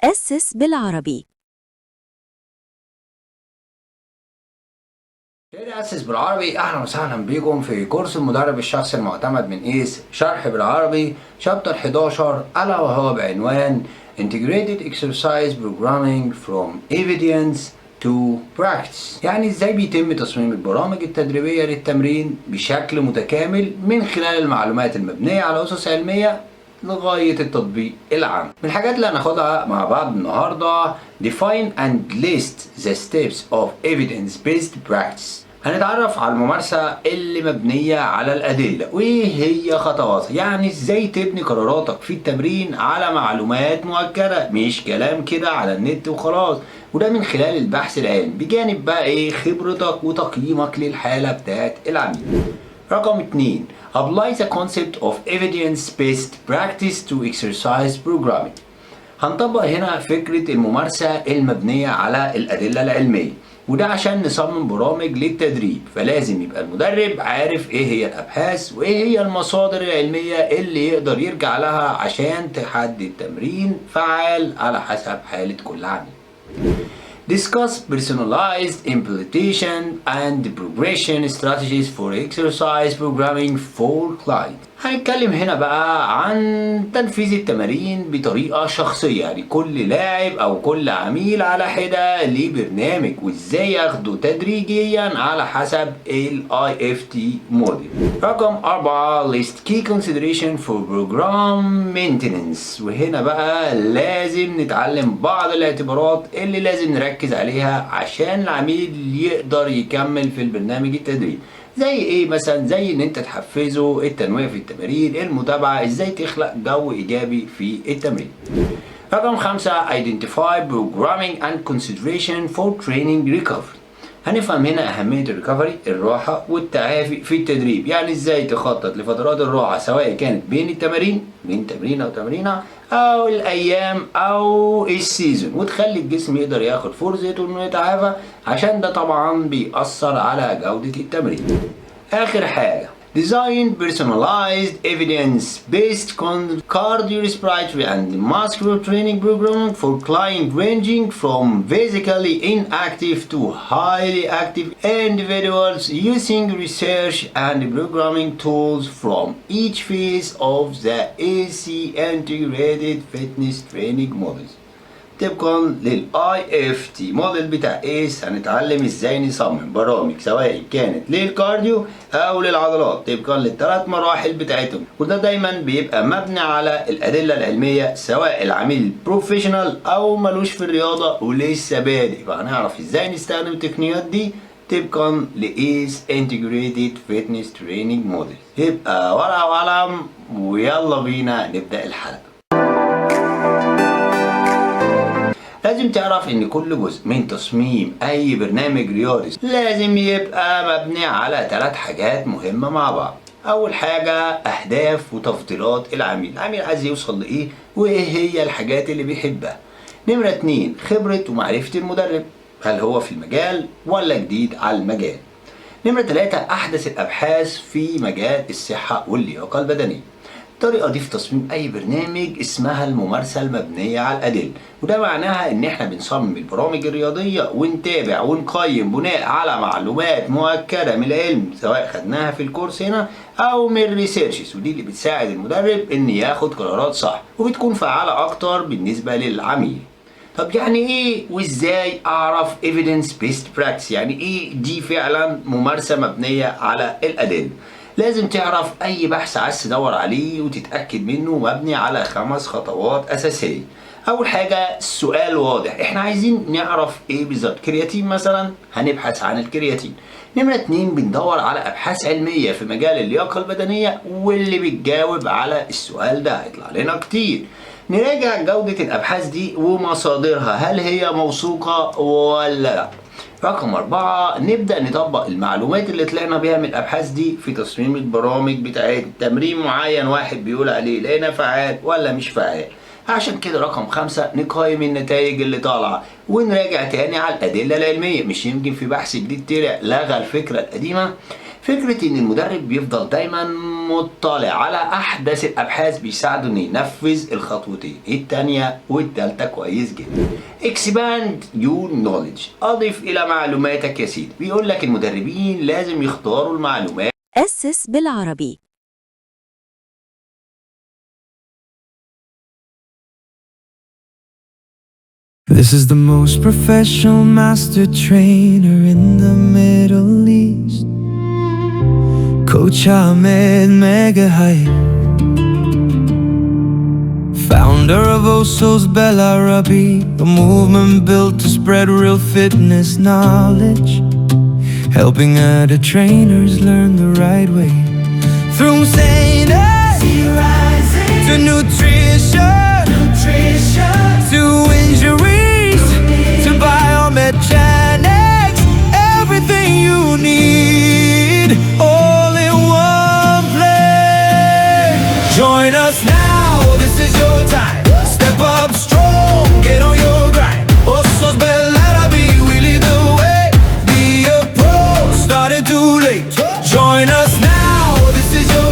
أسس بالعربي. شيري أسس بالعربي، أهلا وسهلا بيكم في كورس المدرب الشخصي المعتمد من إيس شرح بالعربي شابتر 11 ألا وهو بعنوان Integrated Exercise Programming from Evidence to Practice. يعني إزاي بيتم تصميم البرامج التدريبية للتمرين بشكل متكامل من خلال المعلومات المبنية على أسس علمية لغاية التطبيق العام. من الحاجات اللي هناخدها مع بعض النهاردة Define and list the steps of evidence-based practice. هنتعرف على الممارسة اللي مبنية على الأدلة وإيه هي خطواتها، يعني إزاي تبني قراراتك في التمرين على معلومات مؤكدة مش كلام كده على النت وخلاص، وده من خلال البحث العلمي بجانب بقى إيه خبرتك وتقييمك للحالة بتاعت العميل. رقم 2 Apply the concept of evidence-based practice to exercise programming. هنطبق هنا فكرة الممارسة المبنية على الأدلة العلمية، وده عشان نصمم برامج للتدريب فلازم يبقى المدرب عارف ايه هي الأبحاث وايه هي المصادر العلمية اللي يقدر يرجع لها عشان تحدد تمرين فعال على حسب حالة كل عميل. Discuss personalized implementation and progression strategies for exercise programming for client. هنتكلم هنا بقى عن تنفيذ التمارين بطريقة شخصية، يعني كل لاعب أو كل عميل على حدة ليه برنامج وإزاي ياخده تدريجيا على حسب ال IFT موديل. رقم 4 List key consideration for program maintenance. وهنا بقى لازم نتعلم بعض الاعتبارات اللي لازم نركز عليها عشان العميل يقدر يكمل في البرنامج التدريبي. زي ايه مثلا؟ زي ان انت تحفزه، التنويع في التمارين، المتابعة، ازاي تخلق جو ايجابي في التمرين. رقم 5 Identify programming and consideration for training recovery. هنفهم هنا أهمية الريكفري الراحة والتعافي في التدريب، يعني ازاي تخطط لفترات الراحة سواء كانت بين التمارين بين تمرين أو تمرينة أو الأيام أو السيزون، وتخلي الجسم يقدر ياخد فرصته إنه يتعافى عشان ده طبعا بيأثر على جودة التمرين. آخر حاجة Design personalized evidence-based cardiorespiratory and muscular training program for clients ranging from physically inactive to highly active individuals using research and programming tools from each phase of the AC integrated fitness training models. طبقا لل IFT موديل بتاع ايس هنتعلم ازاي نصمم برامج سواء كانت للكارديو او للعضلات طبقا للثلاث مراحل بتاعتهم، وده دايما بيبقى مبني على الادله العلميه سواء العميل بروفيشنال او ملوش في الرياضه ولسه بادئ، فهنعرف ازاي نستخدم التقنيات دي طبقا لايس انتجريتد فيتنس تريننج موديل. يبقى ورقه وقلم ويلا بينا نبدا الحلقه. لازم تعرف ان كل جزء من تصميم اي برنامج رياضي لازم يبقى مبني على 3 حاجات مهمة مع بعض. اول حاجة اهداف وتفضيلات العميل عايز يوصل لايه وايه هي الحاجات اللي بيحبها. نمرة 2 خبرة ومعرفة المدرب، هل هو في المجال ولا جديد على المجال. نمرة 3 احدث الابحاث في مجال الصحة واللياقة البدنية. الطريقة دي في تصميم أي برنامج اسمها الممارسة المبنية على الأدلة، وده معناها إن إحنا بنصمم البرامج الرياضية ونتابع ونقيم بناء على معلومات مؤكدة من العلم سواء خدناها في الكورس هنا أو من ريسيرشز، ودي اللي بتساعد المدرب إن ياخد قرارات صح وبتكون فعالة أكتر بالنسبة للعميل. طب يعني ايه وازاي اعرف evidence based practice؟ يعني ايه دي فعلا ممارسة مبنية على الأدلة؟ لازم تعرف اي بحث عايز تدور عليه وتتأكد منه مبني على 5 خطوات اساسية. اول حاجة السؤال واضح، احنا عايزين نعرف ايه بالظبط؟ كرياتين مثلا، هنبحث عن الكرياتين. نمرة 2 بندور على ابحاث علمية في مجال اللياقة البدنية، واللي بتجاوب على السؤال ده هيطلع لنا كتير. نراجع جودة الابحاث دي ومصادرها، هل هي موثوقة ولا لا. رقم 4 نبدأ نطبق المعلومات اللي طلعنا بيها من الأبحاث دي في تصميم البرامج بتاعت تمرين معين واحد بيقول عليه لقينا فعال ولا مش فعال. عشان كده رقم 5 نقيم النتائج اللي طالعة ونراجع تاني على الأدلة العلمية، مش يمكن في بحث جديد طلع لغى الفكرة القديمة. فكرة ان المدرب بيفضل دايما مطلع على أحدث الأبحاث بيساعده إنه ينفذ الخطوتين التانية والتالتة كويس جدا. expand your knowledge، أضف إلى معلوماتك يا سيدي. بيقول لك المدربين لازم يختاروا المعلومات. أسس بالعربي. This is the most professional master trainer in the Middle East, Coach Ahmed Megahype, founder of Oso's Belarabi, a movement built to spread real fitness knowledge, helping other trainers learn the right way. Through sanity to nutrition, to injuries, to biomechanics, everything you need, all in one place. Join us now, this is your time. Step up strong, get on your grind. Oso's Belarabi, we lead the way. Be a pro, started too late. Join us now, this is your